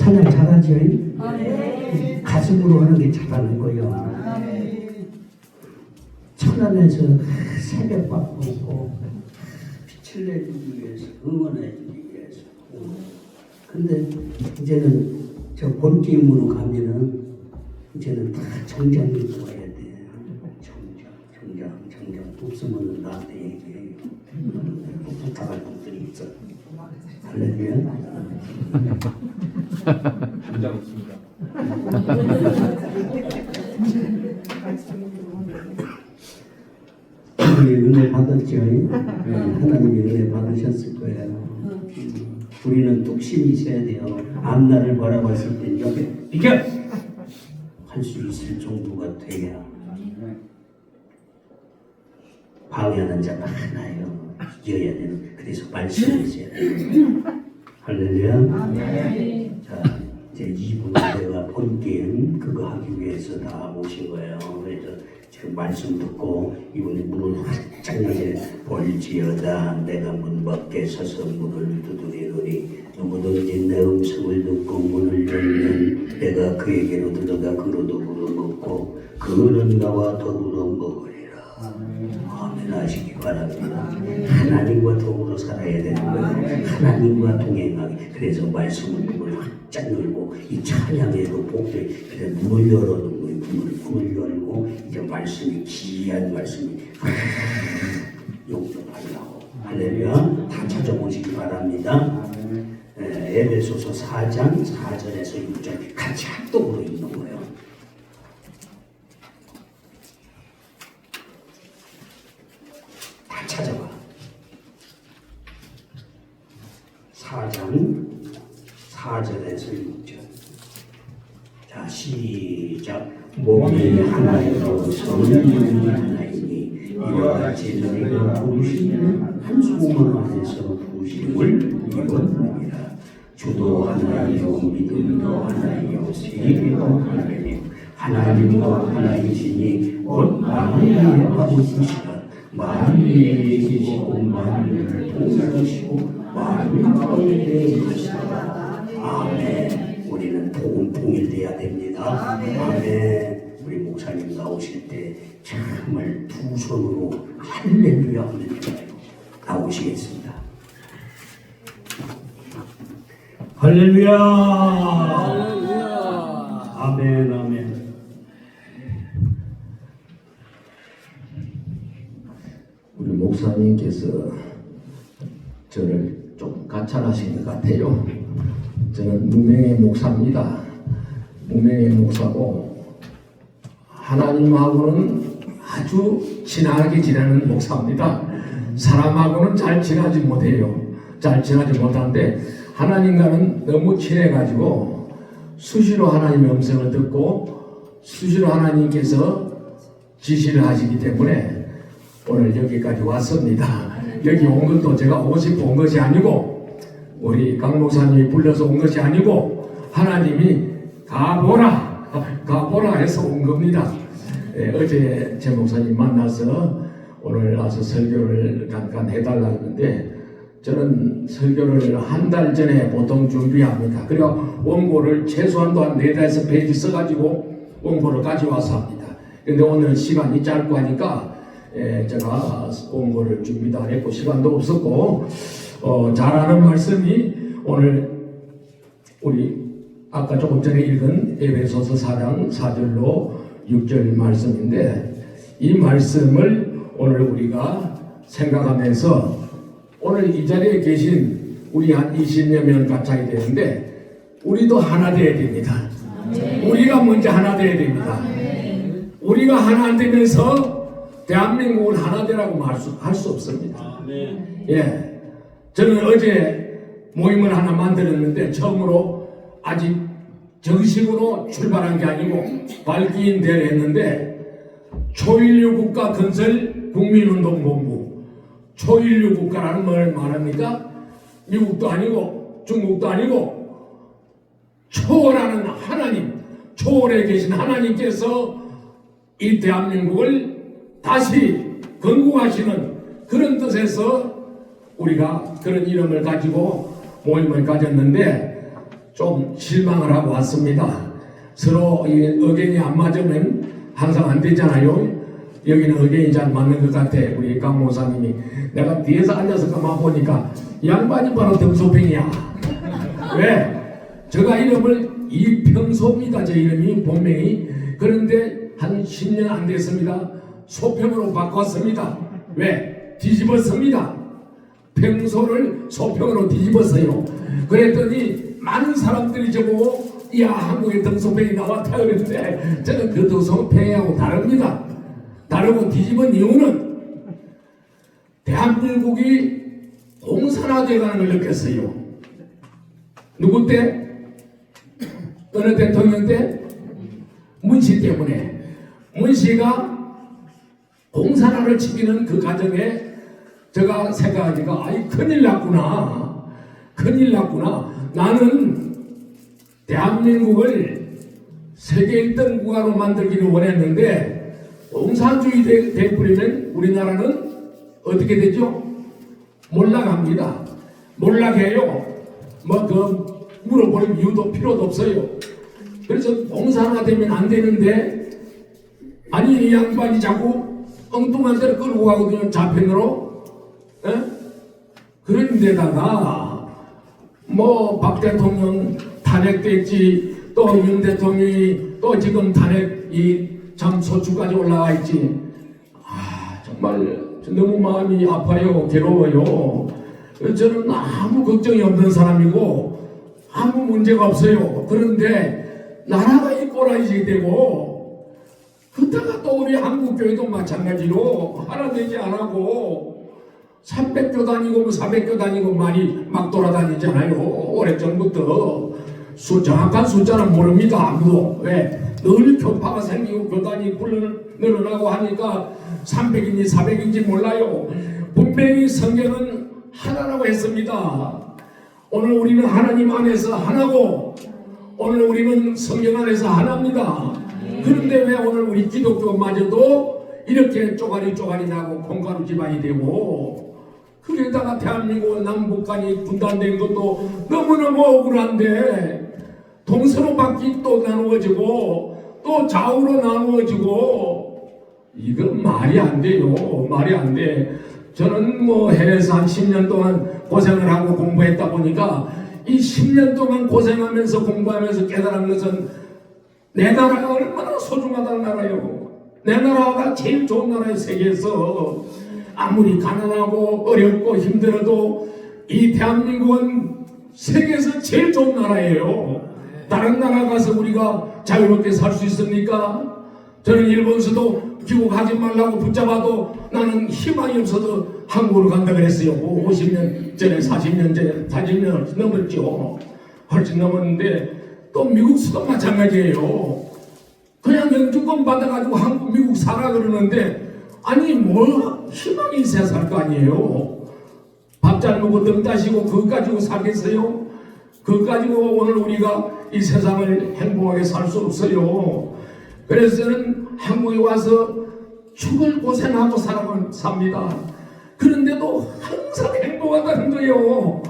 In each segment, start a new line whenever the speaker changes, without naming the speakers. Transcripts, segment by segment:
찬양 잘하죠?
네.
가슴으로 하는 게 잘하는 거예요. 천안에서 새벽밥 먹고 빛을 내주기 위해서, 응원해주기 위해서. 근데 이제는 저 본게임으로 가면은 이제는 다 정장 입고 와야 돼. 정장. 없으면 나한테 얘기해요. 부탁할 것들이 있어. 할렐루야.
정장 없습니다.
은혜 받았죠? 하나님이 은혜 받으셨을 거예요. 우리는 뚝심이 있어야 돼요. 앞날을 바라봤을 때 옆에 비켜! 할 수 있을 정도가 돼야. 방해하는 자가 하나예요. 이겨야 되는. 그래서 말씀이 있어야 돼요. 할렐루야. 자, 이제 2분 내가 본게임 그거 하기 위해서 다 모신 거예요. 그래서 지금 말씀 듣고 이분이 문을 활짝 열게 볼지어다 내가 문 밖에 서서 문을 두드리노니 누구든지 내 음성을 듣고 문을 열면 내가 그에게로 들어가 그로 더불어 먹고 그는 나와 더불어 먹으리라. 아멘 하시기 바랍니다. 하나님과 더불어 살아야 되는 거예요. 하나님과 동행하기. 그래서 말씀을 문을 활짝 열고 이 찬양에도 복되 그래서 문을 열어놓은 거예요. 문을 열고 이제 말씀이 귀한 말씀이 용접하려고. 할렐루야. 다 찾아보시기 바랍니다. 에베소서 4장 4절에서 6절 같이 합독으로 읽는 거예요. 다 찾아봐. 4장 4절에서 6절. 자, 시작. 몸이 하나이고 성령이 하나이니 이와 같이 너희가 부르시는 한 소망 안에서 부르심을 입었느니라. 주도 하나이요 믿음도 하나이요 세계도 하나이요 하나님도 하나이시니 곧 만유의 아버지시라. 만유에 계시고 만유를 통치하시고 만유 가운데 계시다. 아멘. 우리는 복음 통일돼야 됩니다. 아멘. 우리 목사님 나오실 때 정말 두 손으로 할렐루야 하면 좋아요. 나오시겠습니다. 할렐루야. 아멘 아멘.
우리 목사님께서 저를 좀 가찰하신 것 같아요. 저는 무명의 목사입니다. 무명의 목사고 하나님하고는 아주 친하게 지내는 목사입니다. 사람하고는 잘 지내지 못해요. 잘 지내지 못하는데 하나님과는 너무 친해가지고 수시로 하나님의 음성을 듣고 수시로 하나님께서 지시를 하시기 때문에 오늘 여기까지 왔습니다. 여기 온 것도 제가 오고 싶어 온 것이 아니고 우리 강 목사님이 불러서 온 것이 아니고 하나님이 가보라 해서 온 겁니다. 어제 제 목사님 만나서 오늘 와서 설교를 잠깐 해달라 했는데 저는 설교를 한 달 전에 보통 준비합니다. 그리고 원고를 최소한도 한 4-5 페이지 써가지고 원고를 가져와서 합니다. 그런데 오늘 시간이 짧고 하니까 제가 원고를 준비도 안 했고 시간도 없었고 잘하는 말씀이 오늘 우리 아까 조금 전에 읽은 에베소서 4장 4절로 6절 말씀인데 이 말씀을 오늘 우리가 생각하면서 오늘 이 자리에 계신 우리 한 20여 명 같이 되는데 우리도 하나 되어야 됩니다. 우리가 먼저 하나 되어야 됩니다. 우리가 하나 안 되면서 대한민국을 하나 되라고 할 수 없습니다. 예. 저는 어제 모임을 하나 만들었는데 처음으로 아직 정식으로 출발한 게 아니고 발기인 대회를 했는데 초인류 국가 건설 국민운동본부. 초인류 국가라는 뭘 말합니까? 미국도 아니고 중국도 아니고 초월하는 하나님, 초월에 계신 하나님께서 이 대한민국을 다시 건국하시는 그런 뜻에서 우리가 그런 이름을 가지고 모임을 가졌는데 좀 실망을 하고 왔습니다. 서로 이 의견이 안 맞으면 항상 안 되잖아요. 여기는 의견이 잘 맞는 것 같아. 우리 강 목사님이. 내가 뒤에서 앉아서 가만 보니까 이 양반이 바로 등소평이야. 왜? 제가 이름을 이평소입니다. 제 이름이 본명이. 그런데 한 10년 안 됐습니다. 소평으로 바꿨습니다. 왜? 뒤집었습니다. 평소를 소평으로 뒤집었어요. 그랬더니 많은 사람들이 저보고 야, 한국에 등소평이 나왔다 그랬는데 저는 그 등소평하고 다릅니다. 다르고 뒤집은 이유는 대한민국이 공산화되어가는 걸 느꼈어요. 누구 때? 어느 대통령 때? 문씨 때문에. 문씨가 공산화를 지키는 그 과정에 제가 생각하니까 아이 큰일 났구나. 큰일 났구나. 나는 대한민국을 세계 1등 국가로 만들기를 원했는데 공산주의 되어버리면 우리나라는 어떻게 되죠? 몰락합니다. 몰락해요. 물어볼 이유도 필요도 없어요. 그래서 공산화되면 안 되는데 아니 이 양반이 자꾸 엉뚱한 데를 끌고 가거든요. 좌편으로. 그런 데다가 박 대통령 탄핵됐지, 또 윤 대통령이 또 지금 탄핵이 참 소추까지 올라와 있지. 정말 너무 마음이 아파요. 괴로워요. 저는 아무 걱정이 없는 사람이고 아무 문제가 없어요. 그런데 나라가 이 꼴아이지 되고 그때가 또 우리 한국교회도 마찬가지로 하나 되지 않고 300교 다니고 400교 다니고 많이 막 돌아다니잖아요. 오래전부터 정확한 숫자는 모릅니다. 아무도. 왜? 늘 교파가 생기고 교단이 늘어나고 하니까 300인지 400인지 몰라요. 분명히 성경은 하나라고 했습니다. 오늘 우리는 하나님 안에서 하나고 오늘 우리는 성경 안에서 하나입니다. 그런데 왜 오늘 우리 기독교마저도 이렇게 쪼가리 나고 콩가루 집안이 되고 그러다가 대한민국은 남북한이 분단된 것도 너무너무 억울한데 동서로 바퀴 또 나누어지고 또 좌우로 나누어지고 이건 말이 안 돼요. 말이 안 돼. 저는 해외에서 한 10년 동안 고생을 하고 공부했다 보니까 이 10년 동안 고생하면서 공부하면서 깨달은 것은 내 나라가 얼마나 소중하다는 나라요. 내 나라가 제일 좋은 나라예요. 세계에서. 아무리 가난하고 어렵고 힘들어도 이 대한민국은 세계에서 제일 좋은 나라예요. 다른 나라 가서 우리가 자유롭게 살 수 있습니까? 저는 일본서도 귀국하지 말라고 붙잡아도 나는 희망이 없어서 한국으로 간다 그랬어요. 50년 전에 40년 전에 40년 넘었죠. 훨씬 넘었는데 또 미국서도 마찬가지예요. 그냥 영주권 받아가지고 미국 살아 그러는데 아니 희망이 있어야 살 거 아니에요. 밥 잘 먹고 등 따시고 그거 가지고 살겠어요? 그거 가지고 오늘 우리가 이 세상을 행복하게 살 수 없어요. 그래서 저는 한국에 와서 죽을 고생하고 삽니다. 그런데도 항상 행복하다는 거예요.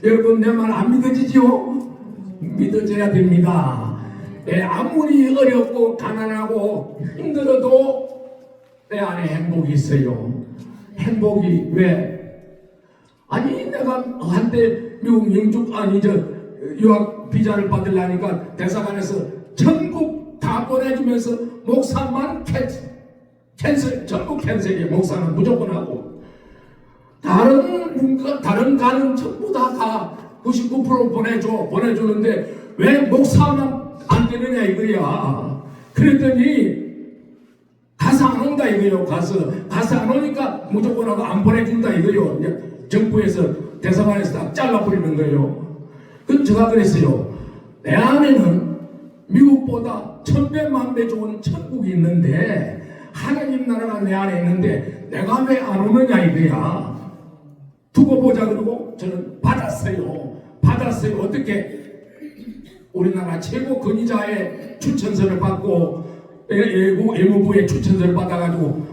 여러분 내 말 안 믿어지죠? 믿어져야 됩니다. 아무리 어렵고 가난하고 힘들어도 내 안에 행복이 있어요. 행복이 왜? 아니 내가 한때 미국 유학 비자를 받으려니까 대사관에서 전국 다 보내주면서 목사만 캔슬, 전국 캔슬이에요. 목사는 무조건 하고 다른 가는 전부 다 99% 보내주는데 왜 목사만 안 되느냐 이거야. 그랬더니 가서 안 온다 이거요. 가서 안 오니까 무조건 하고 안 보내준다 이거요. 정부에서 대사관에서 다 잘라버리는 거예요. 그럼 제가 그랬어요. 내 안에는 미국보다 1000배 좋은 천국이 있는데 하나님 나라가 내 안에 있는데 내가 왜 안 오느냐 이거야. 두고 보자 그러고 저는 받았어요. 어떻게? 우리나라 최고 권위자의 추천서를 받고 외무부의 추천서를 받아가지고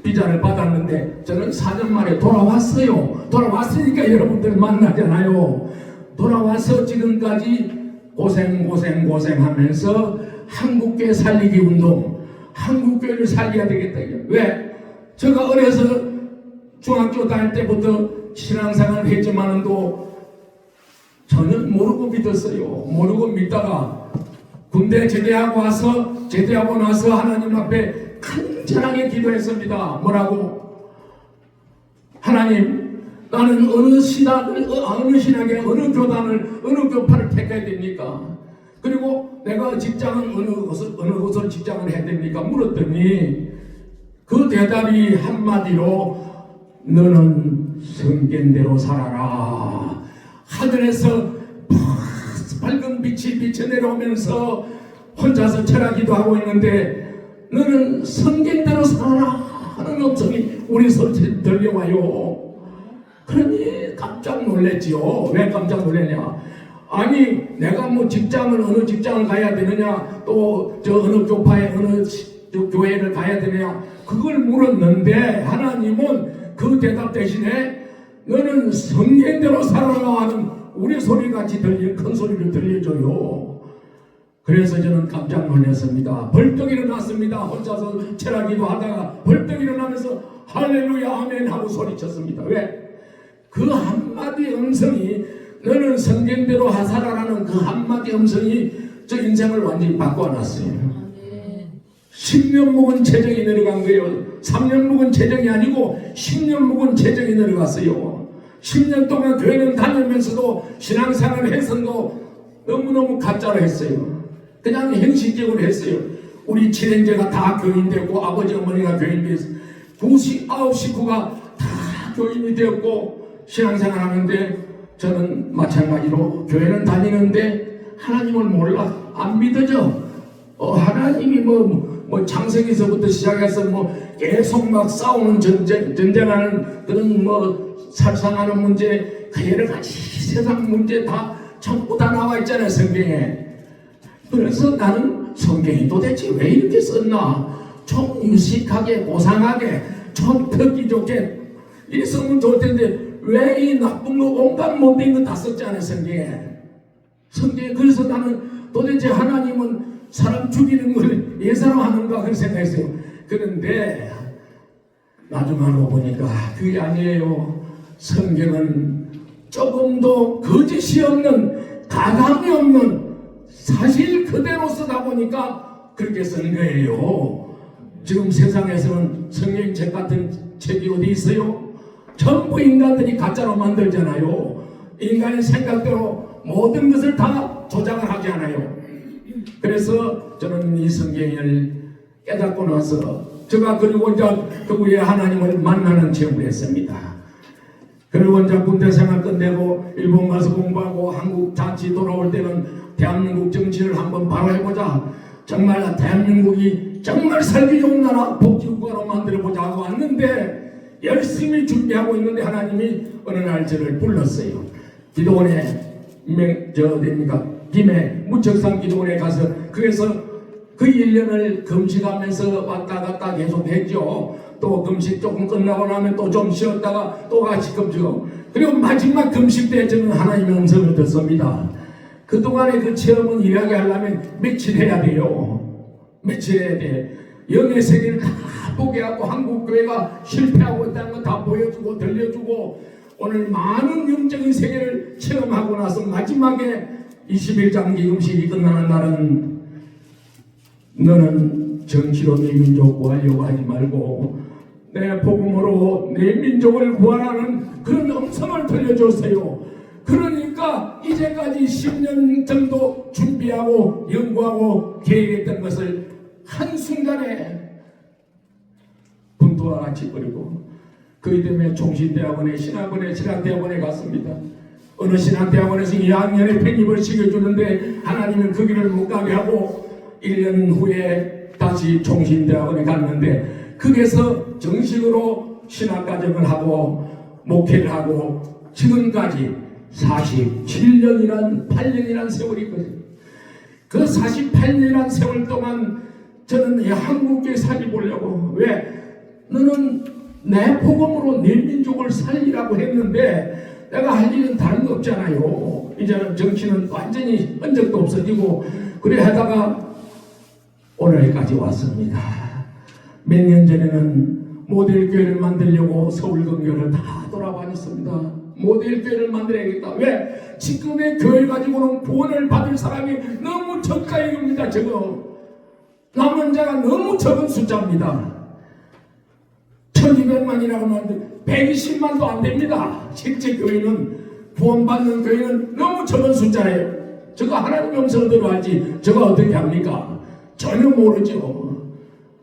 비자를 받았는데 저는 4년 만에 돌아왔어요. 돌아왔으니까 여러분들 만나잖아요. 돌아와서 지금까지 고생하면서 한국교회 살리기 운동, 한국교회를 살려야 되겠다. 왜? 제가 어려서 중학교 다닐 때부터 신앙생활을 했지만도 전혀 모르고 믿었어요. 모르고 믿다가 군대 제대하고 나서 하나님 앞에 간절하게 기도했습니다. 뭐라고? 하나님, 나는 어느 신학에 어느 교단을 어느 교파를 택해야 됩니까? 그리고 내가 직장은 어느 곳을 직장을 해야 됩니까? 물었더니 그 대답이 한마디로 너는 성경대로 살아라. 하늘에서 밝은 빛이 비쳐 내려오면서 혼자서 철학기도 하고 있는데 너는 성경대로 살아라 하는 음성이 우리 소리에 들려와요. 그러니 깜짝 놀랐지요. 왜 깜짝 놀랐냐? 아니 내가 뭐 어느 직장을 가야 되느냐, 또 저 어느 교파에 어느 교회를 가야 되느냐, 그걸 물었는데 하나님은 그 대답 대신에 너는 성경대로 살아라 하는 우리 소리같이 큰 소리를 들려줘요. 그래서 저는 깜짝 놀랐습니다. 벌떡 일어났습니다. 혼자서 철학기도 하다가 벌떡 일어나면서 할렐루야 아멘 하고 소리쳤습니다. 왜? 그 한마디 음성이, 너는 성경대로 살아라는 그 한마디 음성이 저 인생을 완전히 바꿔놨어요. 10년 묵은 체정이 내려간 거예요. 3년 묵은 체정이 아니고 10년 묵은 체정이 내려갔어요. 10년 동안 교회는 다니면서도 신앙생활 해선도 너무너무 가짜로 했어요. 그냥 형식적으로 했어요. 우리 친형제가 다 교인 되고 아버지 어머니가 교인 되어서 9 식구가 다 교인이 되었고 신앙생활 하는데 저는 마찬가지로 교회는 다니는데 하나님을 몰라. 안 믿어져. 하나님이 뭐 창세기서부터 시작해서 계속 막 싸우는 전쟁하는 그런 살상하는 문제, 그 여러 가지 세상 문제 다 전부 다 나와 있잖아요, 성경에. 그래서 나는 성경이 도대체 왜 이렇게 썼나? 좀 유식하게, 고상하게, 좀 듣기 좋게 이 쓰면 좋을 텐데 왜 이 나쁜 거 온갖 못된 거 다 썼잖아요, 성경에. 그래서 나는 도대체 하나님은 사람 죽이는 걸 예사로 하는가 그런 생각했어요. 그런데 나중 알고 보니까 그게 아니에요. 성경은 조금도 거짓이 없는, 가감이 없는 사실 그대로 쓰다 보니까 그렇게 쓴 거예요. 지금 세상에서는 성경책 같은 책이 어디 있어요? 전부 인간들이 가짜로 만들잖아요. 인간의 생각대로 모든 것을 다 조작을 하지 않아요. 그래서 저는 이 성경을 깨닫고 나서 제가 그리고 이제 그 후에 하나님을 만나는 체험을 했습니다. 그리고 이제 군대 생활 끝내고 일본 가서 공부하고 한국 자치 돌아올 때는 대한민국 정치를 한번 바로 해보자. 정말 대한민국이 정말 살기 좋은 나라 복지국가로 만들어보자 하고 왔는데 열심히 준비하고 있는데 하나님이 어느 날 저를 불렀어요. 기도원에 김해 무척산 기도원에 가서 그래서 그 1년을 금식하면서 왔다 갔다 계속 했죠. 또 금식 조금 끝나고 나면 또 좀 쉬었다가 또 같이 금식하고, 그리고 마지막 금식 때 저는 하나님의 음성을 듣습니다. 그동안의 그 체험은 일하게 하려면 며칠 해야 돼요. 며칠 해야 돼. 영의 세계를 다 보게 하고 한국교회가 실패하고 있다는 거 다 보여주고 들려주고 오늘 많은 영적인 세계를 체험하고 나서 마지막에 21장 기금식이 끝나는 날은 너는 정치로 내 민족 구하려고 하지 말고 내 복음으로 내 민족을 구하라는 그런 음성을 들려줬어요. 그러니까 이제까지 10년 정도 준비하고 연구하고 계획했던 것을 한순간에 분투와 같이 버리고 그 이듬해 총신대학원에 신학대학원에 갔습니다. 어느 신학대학원에서 2학년에 편입을 시켜주는데 하나님은 그 길을 못 가게 하고 1년 후에 다시 총신대학원에 갔는데 거기에서 정식으로 신학과정을 하고 목회를 하고 지금까지 8년이란 세월이 있거든요. 그 48년이란 세월 동안 저는 한국에 살려보려고, 왜? 너는 내 복음으로 내 민족을 살리라고 했는데 내가 할 일은 다른 거 없잖아요. 이제는 정치는 완전히 흔적도 없어지고 그래 하다가 오늘까지 왔습니다. 몇 년 전에는 모델교회를 만들려고 서울근교를 다 돌아다녔습니다. 모델교회를 만들어야겠다. 왜? 지금의 교회 가지고는 구원을 받을 사람이 너무 적다 이겁니다. 저거 남은 자가 너무 적은 숫자입니다. 1200만이라고 하는데 120만도 안 됩니다. 실제 교회는 구원받는 교회는 너무 적은 숫자예요. 저거 하나님 음성을 들어야지 저거 어떻게 합니까? 전혀 모르죠.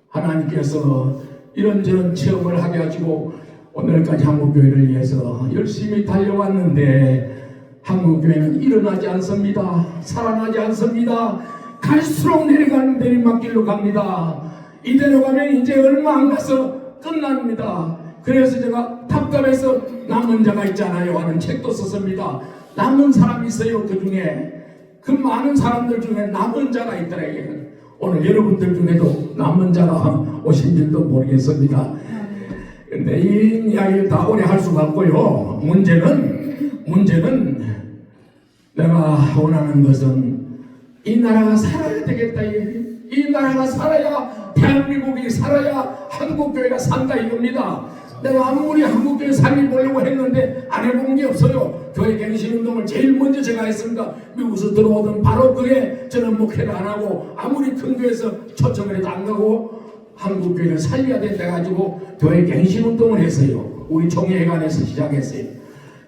하나님께서 이런저런 체험을 하게 가지고 오늘까지 한국교회를 위해서 열심히 달려왔는데 한국교회는 일어나지 않습니다. 살아나지 않습니다. 갈수록 내려가는 내리막길로 갑니다. 이대로 가면 이제 얼마 안 가서 끝납니다. 그래서 제가 탑갑에서 남은 자가 있잖아요 하는 책도 썼습니다. 남은 사람이 있어요. 그 중에 그 많은 사람들 중에 남은 자가 있더래요. 오늘 여러분들 중에도 남은 자가 오신지도 모르겠습니다. 근데 이 이야기를 다 오래 할 수가 없고요. 문제는 내가 원하는 것은 이 나라가 살아야 되겠다. 이 나라가 살아야 대한민국이 살아야 한국교회가 산다 이겁니다. 내가 아무리 한국교회 살리보려고 했는데 안 해본 게 없어요. 교회 갱신운동을 제일 먼저 제가 했습니다. 미국에서 들어오던 바로 그게 저는 목회를 안 하고 아무리 큰 교회에서 초청을 해도 안 가고 한국교회를 살려야 된다 가지고 교회 갱신운동을 했어요. 우리 총회관에서 시작했어요.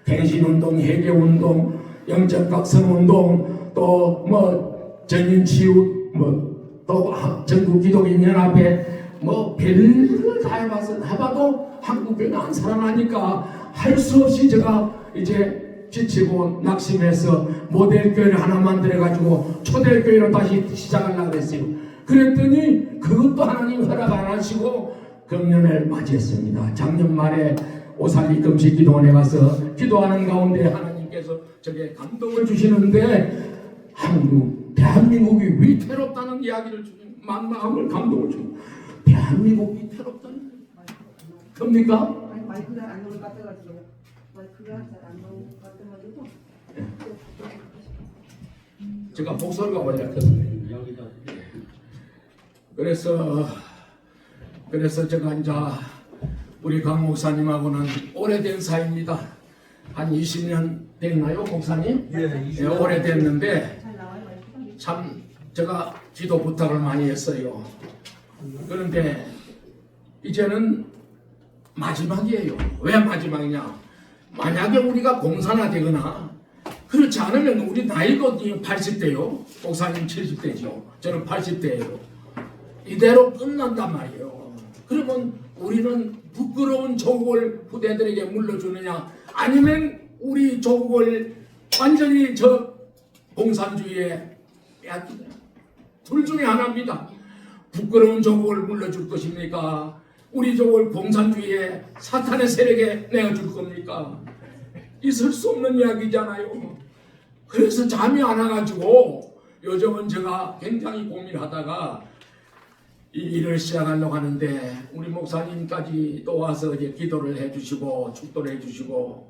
갱신운동, 회개운동, 영적각성운동, 또 뭐 전인치유, 또 전국기독인연합회 별걸 다 해봐도 한국교회는 안 살아나니까 할 수 없이 제가 이제 지치고 낙심해서 모델교회를 하나 만들어가지고 초대교회로 다시 시작하려고 했어요. 그랬더니 그것도 하나님 허락 안 하시고 금년을 맞이했습니다. 작년 말에 오살리 금식 기도원에 가서 기도하는 가운데 하나님께서 저게 감동을 주시는데 대한민국이 위태롭다는 이야기를 주신 마음을 감동을 주고 대한민국이 위태롭다는 겁니까?
아니 마이크가 안 나올 것 같아가지고요. 마이크가 잘 안 나올 것 같아가지고.
제가 목소리가 원래 컸는데 그래서 제가 이제 우리 강 목사님하고는 오래된 사이입니다. 한 20년 됐나요, 목사님? 예, 오래됐는데
잘 나와요 마이크가?
참 제가 기도 부탁을 많이 했어요. 그런데 이제는 마지막이에요. 왜 마지막이냐? 만약에 우리가 공산화되거나 그렇지 않으면 우리 나이가 80대요. 목사님 70대죠. 저는 80대예요. 이대로 끝난단 말이에요. 그러면 우리는 부끄러운 조국을 후대들에게 물려주느냐 아니면 우리 조국을 완전히 저 공산주의에 빼앗기느냐. 둘 중에 하나입니다. 부끄러운 조국을 물려줄 것입니까? 우리 조국을 공산주의에 사탄의 세력에 내어줄 겁니까? 있을 수 없는 이야기잖아요. 그래서 잠이 안 와가지고 요즘은 제가 굉장히 고민하다가 이 일을 시작하려고 하는데 우리 목사님까지 또 와서 이제 기도를 해주시고 축도를 해주시고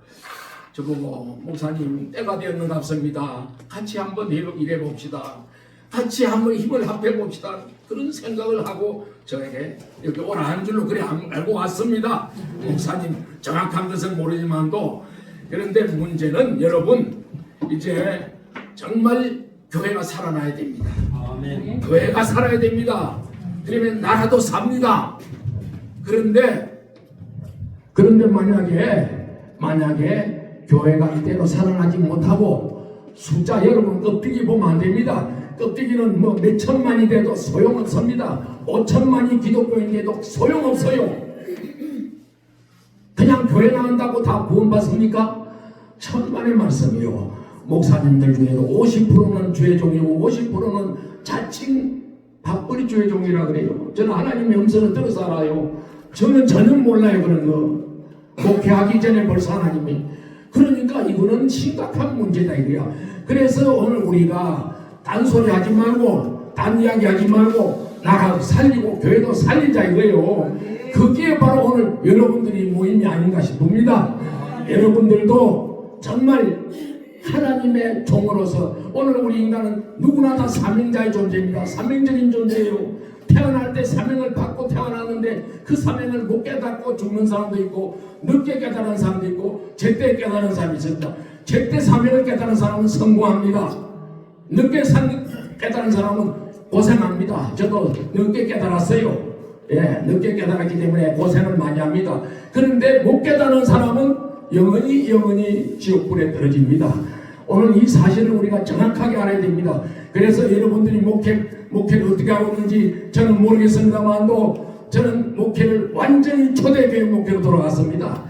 저보고 목사님 때가 되었는갑습니다. 같이 한번 일해봅시다. 같이 한번 힘을 합해봅시다. 그런 생각을 하고 저에게 여기 오라는 줄로 그래 알고 왔습니다. 목사님 정확한 것은 모르지만도 그런데 문제는 여러분 이제 정말 교회가 살아나야 됩니다.
아멘.
교회가 살아야 됩니다. 그러면 나라도 삽니다. 그런데 만약에 교회가 이대로 살아나지 못하고 숫자 여러분 껍데기 보면 안 됩니다. 껍데기는 뭐 몇 천만이 돼도 소용없습니다. 5천만이 기독교인데도 소용없어요. 그냥 교회 나온다고 다 구원받습니까? 천만의 말씀이요. 목사님들 중에도 50%는 죄종이고 50%는 자칭 밥벌이 죄종이라 그래요. 저는 하나님의 음성을 들어서 알아요. 저는 전혀 몰라요 그런 거. 목회하기 전에 벌써 하나님이. 그러니까 이거는 심각한 문제다 이거야. 그래서 오늘 우리가 딴소리 하지 말고 딴 이야기 하지 말고 나라 살리고 교회도 살리자 이거예요. 그게 바로 오늘 여러분들이 모임이 아닌가 싶습니다. 여러분들도 정말 하나님의 종으로서 오늘 우리 인간은 누구나 다 사명자의 존재입니다. 사명적인 존재예요. 태어날 때 사명을 받고 태어났는데 그 사명을 못 깨닫고 죽는 사람도 있고 늦게 깨달은 사람도 있고 제때 깨달은 사람이 있습니다. 제때 사명을 깨달은 사람은 성공합니다. 늦게 깨달은 사람은 고생합니다. 저도 늦게 깨달았어요. 늦게 깨달았기 때문에 고생을 많이 합니다. 그런데 못 깨달은 사람은 영원히 지옥불에 떨어집니다. 오늘 이 사실을 우리가 정확하게 알아야 됩니다. 그래서 여러분들이 목회를 어떻게 하고 있는지 저는 모르겠습니다만도 저는 목회를 완전히 초대교회 목회로 돌아갔습니다.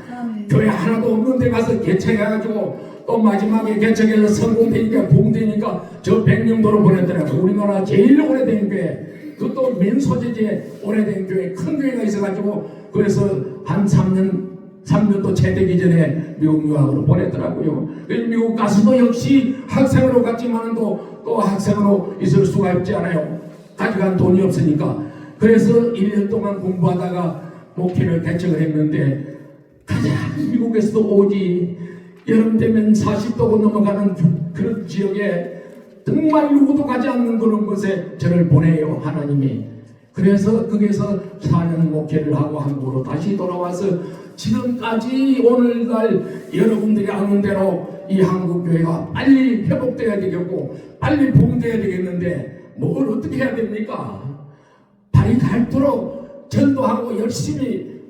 교회 하나도 없는 데 가서 개척해가지고 또 마지막에 개척해서 성공되니까 붕되니까 저 백령도로 보냈더라고요. 우리나라 제일 오래된 교회, 그것도 민소재지에 오래된 교회, 큰 교회가 있어가지고 그래서 한 3년도 채 되기 전에 미국 유학으로 보냈더라고요. 미국 가서도 역시 학생으로 갔지만 또 학생으로 있을 수가 없지 않아요. 가져간 돈이 없으니까. 그래서 1년 동안 공부하다가 목회를 개척을 했는데 가장 미국에서도 오지 여름 되면 40도가 넘어가는 그런 지역에 정말 누구도 가지 않는 그런 곳에 저를 보내요, 하나님이. 그래서 거기서 4년 목회를 하고 한국으로 다시 돌아와서 지금까지 오늘날 여러분들이 아는 대로 이 한국교회가 빨리 회복돼야 되겠고 빨리 붕돼야 되겠는데 뭘 어떻게 해야 됩니까? 발이 닳도록 전도하고 열심히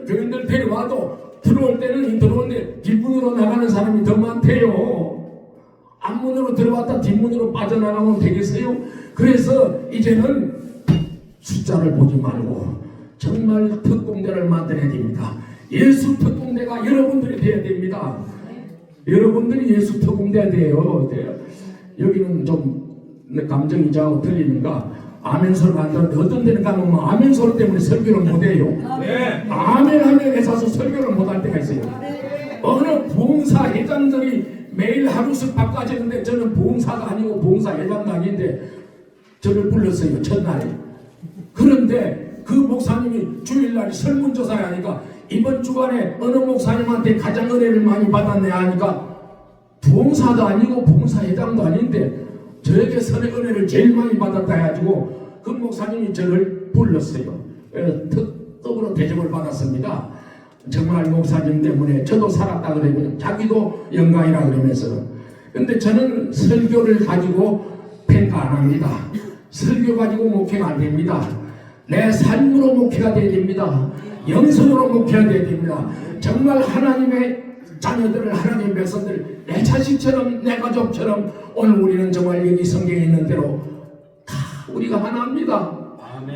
교인들 데려와도 들어올 때는 들어오는데 뒷문으로 나가는 사람이 더 많대요. 앞문으로 들어왔다 뒷문으로 빠져나가면 되겠어요? 그래서 이제는 숫자를 보지 말고 정말 특공대를 만들어야 됩니다. 예수 특공대가 여러분들이 돼야 됩니다. 여러분들이 예수 특공대가 돼요. 여기는 좀 감정이 저하고 틀리는가? 아멘소를 만드는데 어떤 데는 가면 아멘소 때문에 설교를 못해요. 아멘 해서 설교를 못할 때가 있어요. 어느 부흥사 회장들이 매일 하루씩 바꿔지는데 저는 부흥사가 아니고 부흥사 회장도 아닌데 저를 불렀어요, 첫날에. 그런데 그 목사님이 주일날 설문조사를 하니까 이번 주간에 어느 목사님한테 가장 은혜를 많이 받았네 하니까 부흥사도 아니고 부흥사 회장도 아닌데 저에게 선의 은혜를 제일 많이 받았다 해가지고 그 목사님이 저를 불렀어요. 특급으로 대접을 받았습니다. 정말 목사님 때문에 저도 살았다 그러면 자기도 영광이라 그러면서. 근데 저는 설교를 가지고 평가 안 합니다. 설교 가지고 목회가 안 됩니다. 내 삶으로 목회가 돼야 됩니다. 영성으로 목회가 돼야 됩니다. 정말 하나님의 자녀들을, 하나님의 백성들, 내 자식처럼 내 가족처럼 오늘 우리는 정말 여기 성경에 있는 대로 다 우리가 하나입니다.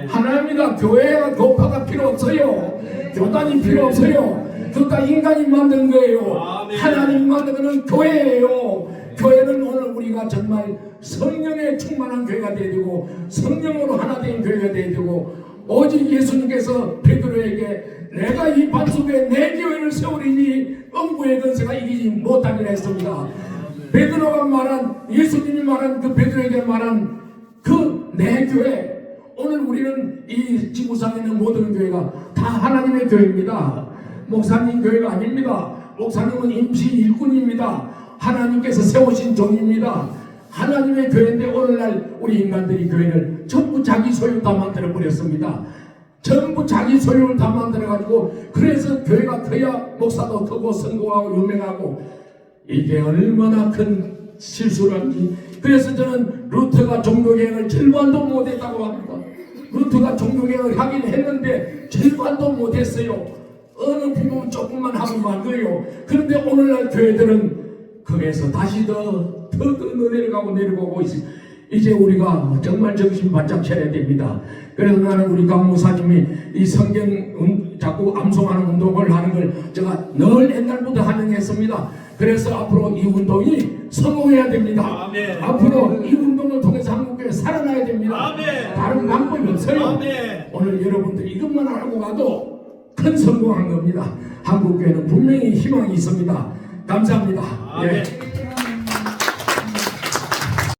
하나입니다. 교회가 교파가 필요 없어요. 교단이 필요 없어요. 그러니까 인간이 만든 거예요. 하나님이 만든 거는 교회예요. 교회는 오늘 우리가 정말 성령에 충만한 교회가 되어야 되고 성령으로 하나 된 교회가 되어야 되고 오직 예수님께서 베드로에게 내가 이 반석에 내 교회를 세우리니 음부의 권세가 이기지 못하리라 했습니다. 베드로가 말한, 예수님이 말한 그 베드로에게 말한 그 내 교회, 오늘 우리는 이 지구상에 있는 모든 교회가 다 하나님의 교회입니다. 목사님 교회가 아닙니다. 목사님은 임시 일꾼입니다. 하나님께서 세우신 종입니다. 하나님의 교회인데 오늘날 우리 인간들이 교회를 전부 자기 소유 다 만들어 버렸습니다. 전부 자기 소유를 다 만들어가지고 그래서 교회가 커야 목사도 크고 성공하고 유명하고 이게 얼마나 큰 실수를 한지. 그래서 저는 루터가 종교개혁을 절반도 못했다고 합니다. 루터가 종교개혁을 하긴 했는데 절반도 못했어요. 어느 부분 조금만 하고 만 거예요. 그런데 오늘날 교회들은 거기에서 다시 더 내려가고 있습니다. 이제 우리가 정말 정신 바짝 차려야 됩니다. 그래서 나는 우리 강 목사님이 이 성경 자꾸 암송하는 운동을 하는 걸 제가 늘 옛날부터 환영했습니다. 그래서 앞으로 이 운동이 성공해야 됩니다.
아멘.
앞으로 이 운동을 통해서 한국교회 살아나야 됩니다.
아멘.
다른 방법이 없어요.
아멘.
오늘 여러분들이 이것만 알고 가도 큰 성공한 겁니다. 한국교회는 분명히 희망이 있습니다. 감사합니다.
아멘.
예.